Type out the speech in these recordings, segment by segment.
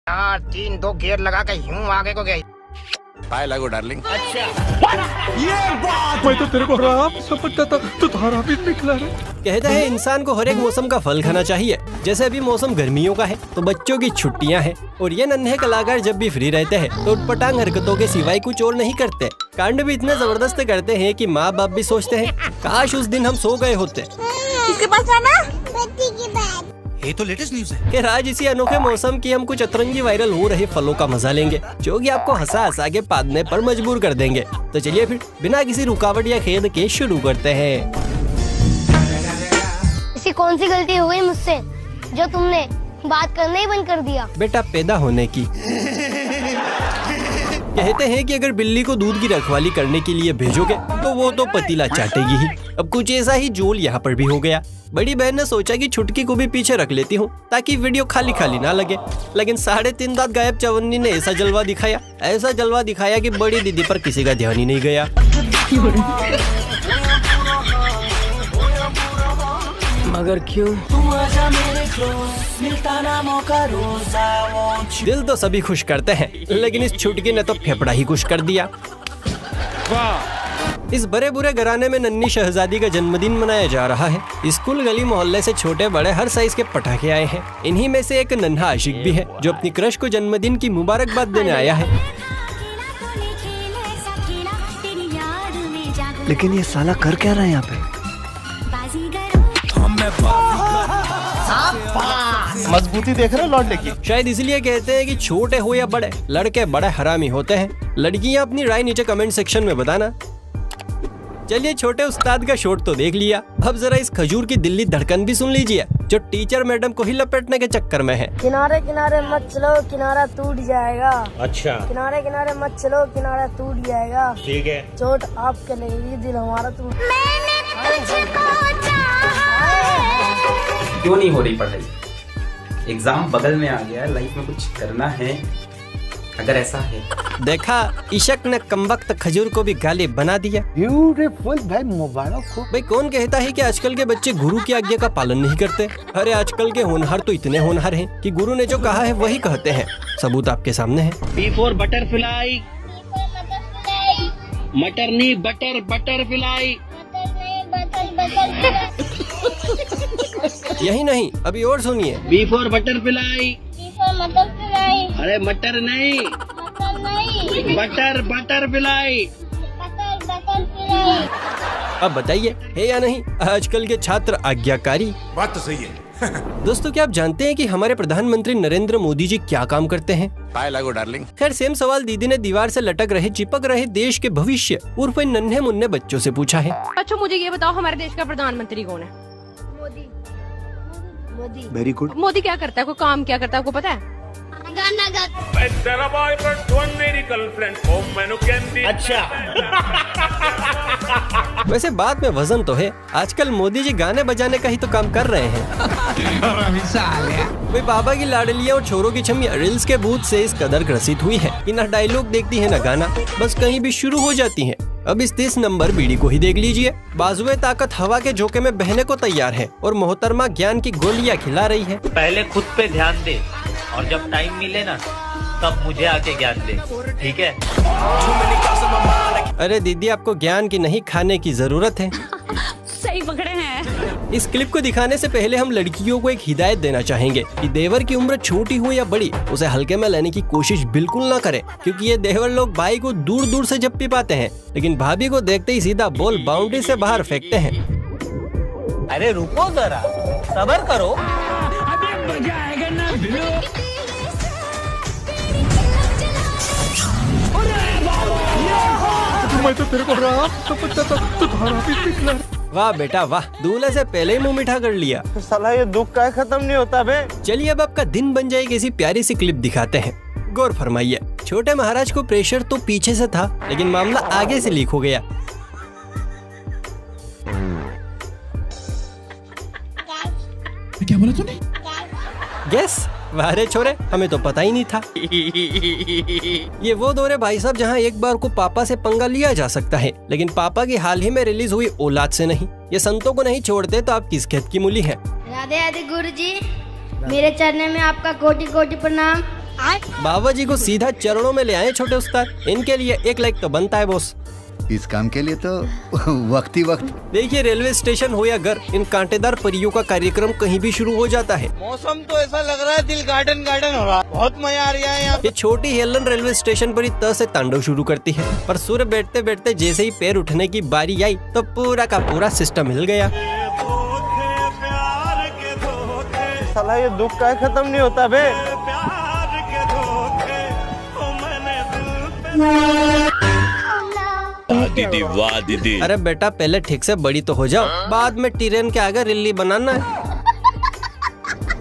यार 3-2 गियर लगा के यूं आगे को गई। बाय लगो डार्लिंग। अच्छा ये बात मैं तो तेरे को राम समझता था, तो तुम्हारा भी निकला रे। कहते हैं इंसान को हर एक मौसम का फल खाना चाहिए। जैसे अभी मौसम गर्मियों का है तो बच्चों की छुट्टियां हैं और ये नन्हे कलाकार जब भी फ्री रहते हैं तो उटपटांग हरकतों के सिवाय कुछ और नहीं करते। कांड भी इतने जबरदस्त करते हैं कि माँ बाप भी सोचते हैं काश उस दिन हम सो गए होते। किसके पास जाना? बच्ची की बात। ये तो लेटेस्ट न्यूज है। कि आज इसी अनोखे मौसम की हम कुछ अतरंगी वायरल हो रहे फलों का मजा लेंगे जो कि आपको हंसा हंसा के पादने पर मजबूर कर देंगे। तो चलिए फिर बिना किसी रुकावट या खेद के शुरू करते हैं। ऐसी कौन सी गलती हो गई मुझसे जो तुमने बात करना ही बंद कर दिया? बेटा पैदा होने की। कहते हैं कि अगर बिल्ली को दूध की रखवाली करने के लिए भेजोगे तो वो तो पतीला चाटेगी ही। अब कुछ ऐसा ही जोल यहाँ पर भी हो गया। बड़ी बहन ने सोचा कि छुटकी को भी पीछे रख लेती हूँ ताकि वीडियो खाली खाली ना लगे, लेकिन 3.5 दांत गायब चवन्नी ने ऐसा जलवा दिखाया कि बड़ी दीदी पर किसी का ध्यान ही नहीं गया। मगर क्यों? दिल तो सभी खुश करते हैं लेकिन इस छुटकी ने तो फेफड़ा ही खुश कर दिया। इस बड़े बुरे घराने में नन्ही शहजादी का जन्मदिन मनाया जा रहा है। स्कूल गली मोहल्ले से छोटे बड़े हर साइज के पटाखे आए हैं। इन्हीं में से एक नन्हा आशिक भी है जो अपनी क्रश को जन्मदिन की मुबारकबाद देने आया है। लेकिन ये साला कर क्या रहा है यहाँ पे? मजबूती देख रहे हो लौट लेके। शायद इसलिए कहते हैं कि छोटे हो या बड़े, लड़के बड़े हरामी होते हैं। लड़कियां अपनी राय नीचे कमेंट सेक्शन में बताना। चलिए छोटे उस्ताद का शॉट तो देख लिया, अब जरा इस खजूर की दिल्ली धड़कन भी सुन लीजिए जो टीचर मैडम को ही लपेटने के चक्कर में है। किनारे किनारे मत चलो, किनारा टूट जाएगा। अच्छा किनारे किनारे मत चलो, किनारा टूट जाएगा। ठीक है। चोट आपके लगेगी, दिल हमारा टूट। क्यों नहीं हो रही पढ़ाई? एग्जाम बगल में आ गया, लाइफ में कुछ करना है अगर ऐसा है। देखा इशक ने कमबख्त खजूर को भी गाली बना दिया। ब्यूटीफुल भाई, मुबारक हो। भाई कौन कहता है कि आजकल के बच्चे गुरु की आज्ञा का पालन नहीं करते? अरे आजकल के होनहार तो इतने होनहार हैं कि गुरु ने जो कहा है वही कहते हैं। सबूत आपके सामने है। B4 butterfly. मटर नहीं बटरफ्लाई। यही नहीं, अभी और सुनिए। B4 butterfly. अरे मटर नहीं, बटरफ्लाई। अब बताइए है या नहीं आजकल के छात्र आज्ञाकारी? बात तो सही है। दोस्तों क्या आप जानते हैं कि हमारे प्रधानमंत्री नरेंद्र मोदी जी क्या काम करते हैं? बाय लगो डार्लिंग। खैर सेम सवाल दीदी ने दीवार से लटक रहे चिपक रहे देश के भविष्य उर्फ नन्हे मुन्ने बच्चों से पूछा है। अच्छा मुझे ये बताओ हमारे देश का प्रधानमंत्री कौन है? मोदी। Very good. मोदी क्या करता है, कोई काम क्या करता है, आपको पता है? गाना गाता। अच्छा वैसे बात में वजन तो है, आजकल मोदी जी गाने बजाने का ही तो काम कर रहे हैं। वे बाबा की लाडलियां और छोरों की छमियां रील्स के भूत से इस कदर ग्रसित हुई है कि न डायलॉग देखती है न गाना, बस कहीं भी शुरू हो जाती हैं। अब इस 30 नंबर बीड़ी को ही देख लीजिए। बाजुए ताकत हवा के झोंके में बहने को तैयार है और मोहतरमा ज्ञान की गोलियां खिला रही है। पहले खुद पे ध्यान दे और जब टाइम मिले ना तब मुझे आके ज्ञान दे, ठीक है? अरे दीदी आपको ज्ञान की नहीं खाने की जरूरत है। सही पकड़े हैं। इस क्लिप को दिखाने से पहले हम लड़कियों को एक हिदायत देना चाहेंगे कि देवर की उम्र छोटी हो या बड़ी उसे हल्के में लेने की कोशिश बिल्कुल ना करें, क्योंकि ये देवर लोग भाई को दूर दूर से जप्पी पाते हैं लेकिन भाभी को देखते ही सीधा बॉल बाउंड्री से बाहर फेंकते हैं। अरे रुको जरा, सब्र करो। मैं तो तेरे को राम समझता था, तो तुम्हारा भी निकला रे। वाह बेटा वाह, दूल्हे से पहले ही मुंह मीठा कर लिया। साला ये दुख का खत्म नहीं होता बे। चलिए अब आपका दिन बन जाएगी ऐसी प्यारी सी क्लिप दिखाते हैं, गौर फरमाइए। छोटे महाराज को प्रेशर तो पीछे से था लेकिन मामला आगे से लीक हो गया। क्या बोला तूने? गैस वारे छोरे, हमें तो पता ही नहीं था। ये वो दौर है भाई साहब जहाँ एक बार को पापा से पंगा लिया जा सकता है लेकिन पापा की हाल ही में रिलीज हुई औलाद से नहीं। ये संतों को नहीं छोड़ते तो आप किस खेत की मूली हैं? राधे राधे गुरु जी, मेरे चरणों में आपका कोटि कोटि प्रणाम। बाबा जी को सीधा चरणों में ले आए छोटे उस्ताद। इनके लिए 1 लाइक तो बनता है बॉस। इस काम के लिए तो वक्त ही वक्त। देखिए रेलवे स्टेशन हो या घर, इन कांटेदार परियों का कार्यक्रम कहीं भी शुरू हो जाता है। मौसम तो ऐसा लग रहा है दिल गार्डन गार्डन हो रहा है, बहुत मजा आ रहा है यहाँ। ये छोटी हेलन रेलवे स्टेशन पर ही त से तांडव शुरू करती है, पर सूर्य बैठते बैठते जैसे ही पैर उठने की बारी आई तो पूरा का पूरा सिस्टम हिल गया। साला ये दुख का खत्म नहीं होता बे। दीदी वाह दीदी। अरे बेटा पहले ठीक से बड़ी तो हो जाओ, बाद में ट्रेन के आगे रिल्ली बनाना है।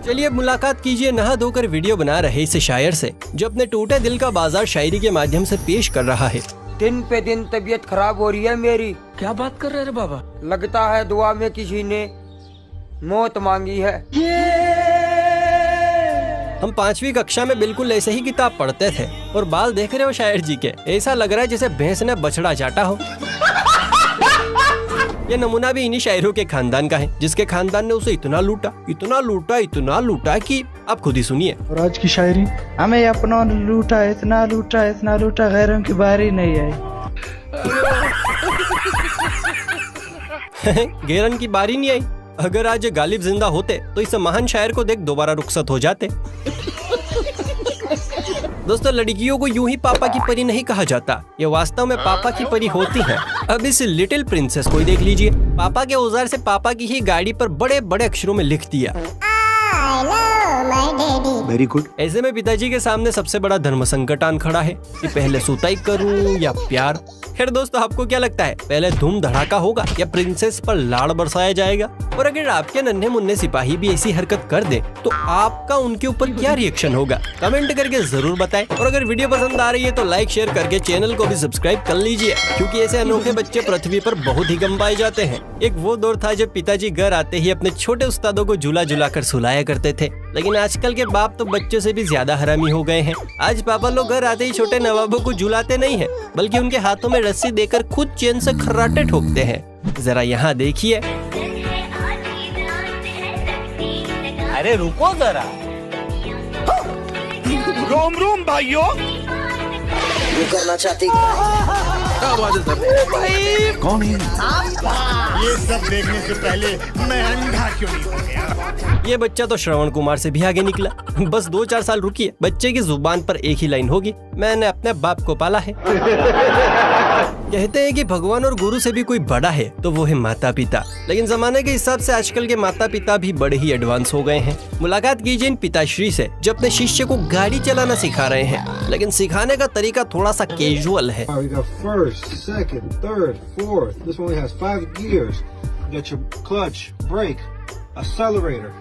चलिए मुलाकात कीजिए नहा धोकर वीडियो बना रहे इस शायर से, जो अपने टूटे दिल का बाजार शायरी के माध्यम से पेश कर रहा है। दिन पे दिन तबीयत खराब हो रही है मेरी। क्या बात कर रहे रे बाबा? लगता है दुआ में किसी ने मौत मांगी है। हम 5वीं कक्षा में बिल्कुल ऐसे ही किताब पढ़ते थे और बाल देख रहे हो शायर जी के, ऐसा लग रहा है जैसे भैंस ने बछड़ा चाटा हो। ये नमूना भी इन्हीं शायरों के खानदान का है, जिसके खानदान ने उसे इतना लूटा इतना लूटा इतना लूटा कि आप खुद ही सुनिए। और आज की शायरी, हमें अपनों ने लूटा इतना गैरों की बारी नहीं आई। गैरन की बारी नहीं आई। अगर आज गालिब जिंदा होते तो इस महान शायर को देख दोबारा रुखसत हो जाते। दोस्तों लड़कियों को यूं ही पापा की परी नहीं कहा जाता, ये वास्तव में पापा की परी होती हैं। अब इस लिटिल प्रिंसेस को ही देख लीजिए, पापा के औजार से पापा की ही गाड़ी पर बड़े बड़े अक्षरों में लिख दिया वेरी गुड। ऐसे में पिताजी के सामने सबसे बड़ा धर्म संकट आन खड़ा है कि पहले सुताई करूं या प्यार। खैर दोस्तों आपको क्या लगता है, पहले धूम धड़ाका होगा या प्रिंसेस पर लाड़ बरसाया जाएगा? और अगर आपके नन्हे मुन्ने सिपाही भी ऐसी हरकत कर दे तो आपका उनके ऊपर क्या रिएक्शन होगा? कमेंट करके जरूर बताएं। और अगर वीडियो पसंद आ रही है तो लाइक शेयर करके चैनल को भी सब्सक्राइब कर लीजिए, क्योंकि ऐसे अनोखे बच्चे पृथ्वी पर बहुत ही कम पाए जाते हैं। एक वो दौर था जब पिताजी घर आते ही अपने छोटे उस्तादों को झूला झुला कर सुलाया करते थे, लेकिन आजकल के बाप तो बच्चों से भी ज्यादा हरामी हो गए हैं। आज पापा लोग घर आते ही छोटे नवाबों को झुलाते नहीं है, बल्कि उनके हाथों में रस्सी देकर खुद चैन से खर्राटे ठोकते हैं। जरा यहाँ देखिए। अरे रुको जरा। रोम रोम भाइयों। करना चाहती कौन है? ये सब देखने से पहले मैं अंधा क्यों नहीं हो गया? ये बच्चा तो श्रवण कुमार से भी आगे निकला। बस 2-4 साल रुकिए, बच्चे की जुबान पर एक ही लाइन होगी, मैंने अपने बाप को पाला है। कहते हैं कि भगवान और गुरु से भी कोई बड़ा है तो वो है माता पिता, लेकिन जमाने के हिसाब से आजकल के माता पिता भी बड़े ही एडवांस हो गए हैं। मुलाकात कीजिए इन पिताश्री से जो अपने शिष्य को गाड़ी चलाना सिखा रहे हैं, लेकिन सिखाने का तरीका थोड़ा सा कैजुअल है। First, second, third, fourth. This one has 5 gears. You got your clutch, brake, accelerator.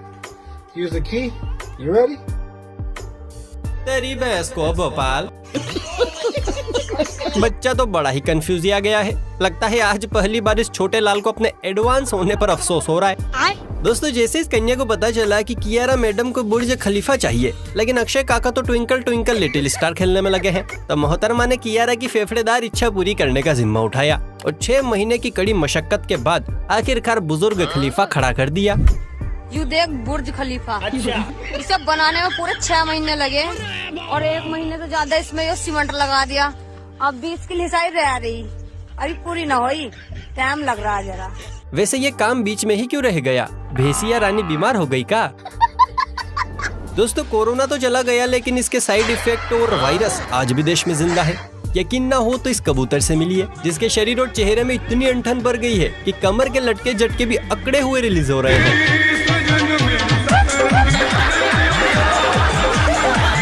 Here's the key. You ready? तेरी भैंस को भोपाल। बच्चा तो बड़ा ही कंफ्यूज आ गया है। लगता है आज पहली बार इस छोटे लाल को अपने एडवांस होने पर अफसोस हो रहा है। दोस्तों जैसे इस कन्या को पता चला कि कियारा मैडम को बुर्ज खलीफा चाहिए, लेकिन अक्षय काका तो ट्विंकल ट्विंकल लिटिल स्टार खेलने में लगे हैं, तो मोहतरमा ने कियारा की फेफड़ेदार इच्छा पूरी करने का जिम्मा उठाया और 6 महीने की कड़ी मशक्कत के बाद आखिरकार बुजुर्ग खलीफा खड़ा कर दिया। यू देख बुर्ज खलीफा। अच्छा। इसे बनाने में पूरे 6 महीने लगे और 1 महीने से ज्यादा इसमें ये सीमेंट लगा दिया। अब भी इसकी लिसाई रह रही, अभी पूरी न हुई, टाइम लग रहा है जरा। वैसे ये काम बीच में ही क्यों रह गया? भेसिया रानी बीमार हो गई का? दोस्तों कोरोना तो चला गया, लेकिन इसके साइड इफेक्ट और वायरस आज भी देश में जिंदा है। यकीन ना हो तो इस कबूतर से मिलिए, जिसके शरीर और चेहरे में इतनी अंठन भर गई है कि कमर के लटके झटके भी अकड़े हुए रिलीज हो रहे हैं।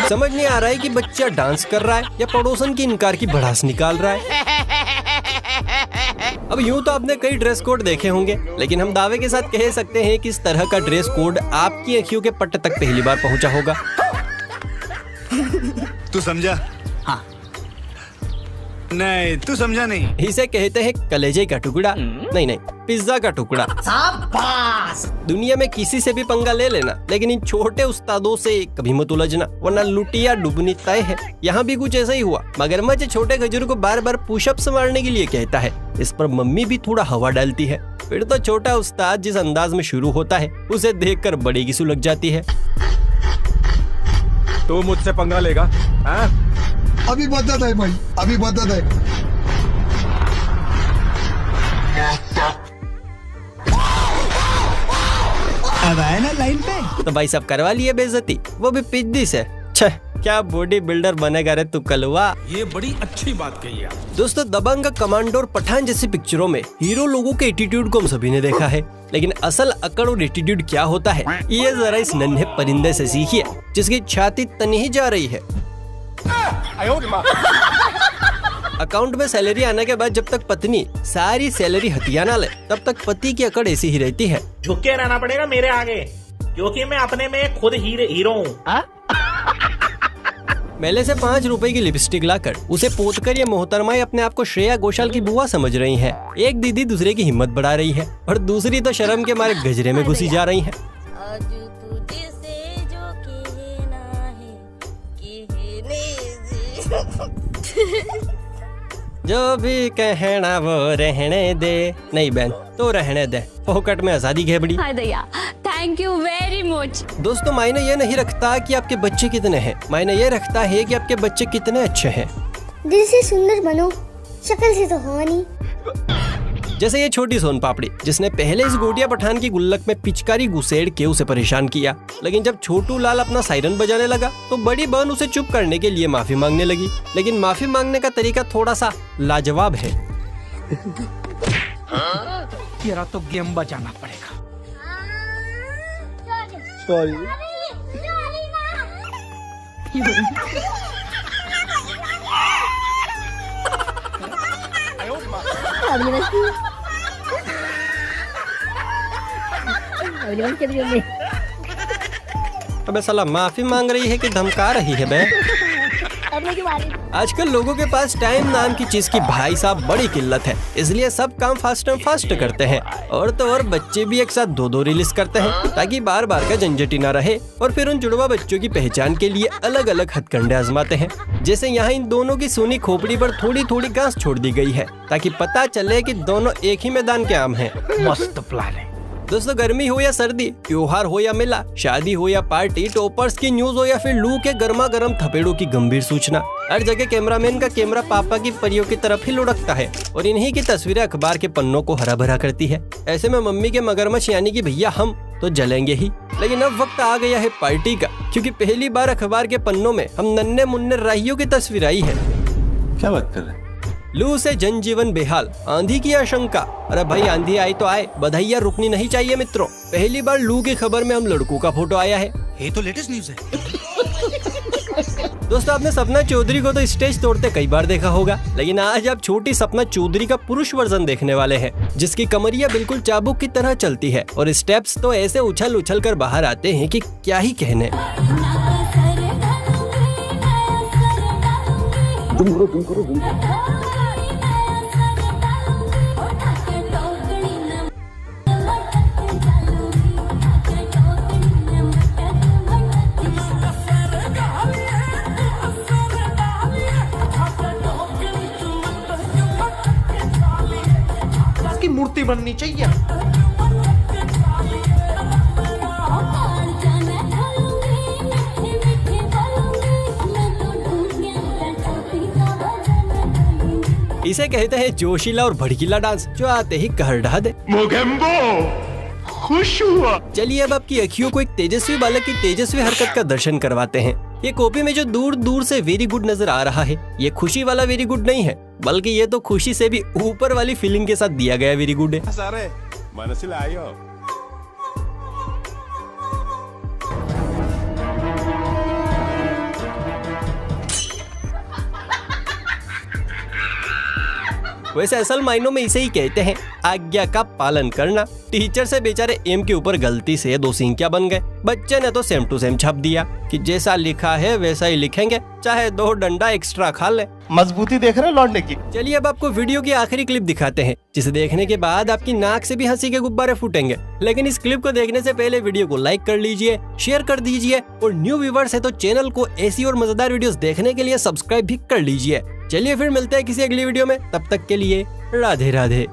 समझ नहीं आ रहा है कि बच्चा डांस कर रहा है या पड़ोसन की इनकार की भड़ास निकाल रहा है। अब यूं तो आपने कई ड्रेस कोड देखे होंगे, लेकिन हम दावे के साथ कह सकते हैं कि इस तरह का ड्रेस कोड आपकी अखियों के पट्ट तक पहली बार पहुंचा होगा। तू समझा? हाँ। नहीं तू समझा नहीं। इसे कहते हैं कलेजे का टुकड़ा, नहीं पिज्जा का टुकड़ा। दुनिया में किसी से भी पंगा ले लेना, लेकिन इन छोटे उस्तादों से कभी मत उलझना, वरना लुटिया डूबनी तय है। यहाँ भी कुछ ऐसा ही हुआ। मगरमच्छ छोटे खजूर को बार बार पुशअप्स मारने के लिए कहता है, इस पर मम्मी भी थोड़ा हवा डालती है। फिर तो छोटा उस्ताद जिस अंदाज में शुरू होता है उसे देखकर बड़े की सुलग जाती है। तू मुझसे पंगा लेगा? हाँ? अभी बदत है भाई, अभी बदत है। अब आए ना लाइन पे। तो भाई सब करवा लिए बेइज्जती, वो भी पिद्दी से। छह, क्या बॉडी बिल्डर बनेगा रे तू कलवा। ये बड़ी अच्छी बात कही है। दोस्तों, दबंग, कमांडो और पठान जैसी पिक्चरों में हीरो लोगों के एटीट्यूड को हम सभी ने देखा है, लेकिन असल अकड़ और एटीट्यूड क्या होता है ये जरा इस नन्हे परिंदे से सीखिए, जिसकी छाती तनी ही जा रही है। अकाउंट में सैलरी आने के बाद जब तक पत्नी सारी सैलरी हथिया ना ले, तब तक पति की अकड़ ऐसी ही रहती है। झुक के रहना पड़ेगा मेरे आगे, क्योंकि मैं अपने में खुद हीरो हूँ। मेले से 5 रुपए की लिपस्टिक लाकर उसे पोतकर ये मोहतरमाएं अपने आप को श्रेया घोषाल की बुआ समझ रही हैं। एक दीदी दूसरे की हिम्मत बढ़ा रही है और दूसरी तो शर्म के मारे गजरे में घुसी जा रही है। जो भी कहना वो रहने दे। नहीं बहन, तो रहने दे, फोकट में आजादी घेबड़ी। Thank you very much. दोस्तों, मायने ये नहीं रखता कि आपके बच्चे कितने हैं, मायने ये रखता है कि आपके बच्चे कितने अच्छे हैं। दिल से सुंदर बनो, शक्ल से तो हो नहीं। जैसे ये छोटी सोन पापड़ी, जिसने पहले इस गोटिया पठान की गुल्लक में पिचकारी घुसेड़ के उसे परेशान किया, लेकिन जब छोटू लाल अपना सायरन बजाने लगा तो बड़ी बहन उसे चुप करने के लिए माफी मांगने लगी। लेकिन माफी मांगने का तरीका थोड़ा सा लाजवाब है। तेरा तो गेम बजाना पड़ेगा। सॉरी। अबे साला माफी मांग रही है कि धमका रही है बे? आजकल लोगों के पास टाइम नाम की चीज की भाई साहब बड़ी किल्लत है, इसलिए सब काम फास्ट एंड फास्ट करते हैं। और तो और बच्चे भी एक साथ 2-2 रिलीज करते हैं ताकि बार बार का झंझट ना रहे। और फिर उन जुड़वा बच्चों की पहचान के लिए अलग अलग हथकंडे आजमाते हैं। जैसे यहाँ इन दोनों की सूनी खोपड़ी पर थोड़ी थोड़ी घास छोड़ दी गई है ताकि पता चले कि दोनों एक ही मैदान के आम हैं। मस्त प्लान है। दोस्तों, गर्मी हो या सर्दी, त्योहार हो या मेला, शादी हो या पार्टी, टॉपर्स की न्यूज हो या फिर लू के गर्मा गर्म थपेड़ों की गंभीर सूचना, हर जगह कैमरामैन का कैमरा पापा की परियों की तरफ ही लुढ़कता है और इन्हीं की तस्वीरें अखबार के पन्नों को हरा भरा करती है। ऐसे में मम्मी के मगरमच्छ यानी कि भैया हम तो जलेंगे ही। लेकिन अब वक्त आ गया है पार्टी का, क्योंकि पहली बार अखबार के पन्नों में हम नन्हे मुन्ने राहियों की तस्वीर आई है। क्या बात कर रहे हैं? लू से जनजीवन बेहाल, आंधी की आशंका। अरे भाई, आंधी आई तो आए, बधाइयाँ रुकनी नहीं चाहिए मित्रों। पहली बार लू की खबर में हम लड़कों का फोटो आया है। ये तो लेटेस्ट न्यूज है। दोस्तों, आपने सपना चौधरी को तो स्टेज तोड़ते कई बार देखा होगा, लेकिन आज आप छोटी सपना चौधरी का पुरुष वर्जन देखने वाले हैं, जिसकी कमरिया बिल्कुल चाबुक की तरह चलती है और स्टेप्स तो ऐसे उछल उछल कर बाहर आते हैं कि क्या ही कहने। मूर्ति बननी चाहिए। इसे कहते हैं जोशीला और भड़कीला डांस, जो आते ही कहर ढा दे। खुश हुआ। चलिए अब आपकी अखियों को एक तेजस्वी बालक की तेजस्वी हरकत का दर्शन करवाते हैं। ये कॉपी में जो दूर दूर से वेरी गुड नजर आ रहा है, ये खुशी वाला वेरी गुड नहीं है, बल्कि ये तो खुशी से भी ऊपर वाली फीलिंग के साथ दिया गया वेरी गुड है। वैसे असल मायनों में इसे ही कहते हैं आज्ञा का पालन करना। टीचर से बेचारे एम के ऊपर गलती से 2 सिंकिया बन गए। बच्चे ने तो सेम टू सेम छाप दिया कि जैसा लिखा है वैसा ही लिखेंगे, चाहे 2 डंडा एक्स्ट्रा खा ले। मजबूती देख रहे लौटने की। चलिए अब आपको वीडियो की आखिरी क्लिप दिखाते हैं, जिसे देखने के बाद आपकी नाक से भी हंसी के गुब्बारे फूटेंगे। लेकिन इस क्लिप को देखने से पहले वीडियो को लाइक कर लीजिए, शेयर कर दीजिए और न्यू व्यूअर्स है तो चैनल को ऐसी और मजेदार वीडियोस देखने के लिए सब्सक्राइब भी कर लीजिए। चलिए फिर मिलते हैं किसी अगली वीडियो में, तब तक के लिए राधे राधे।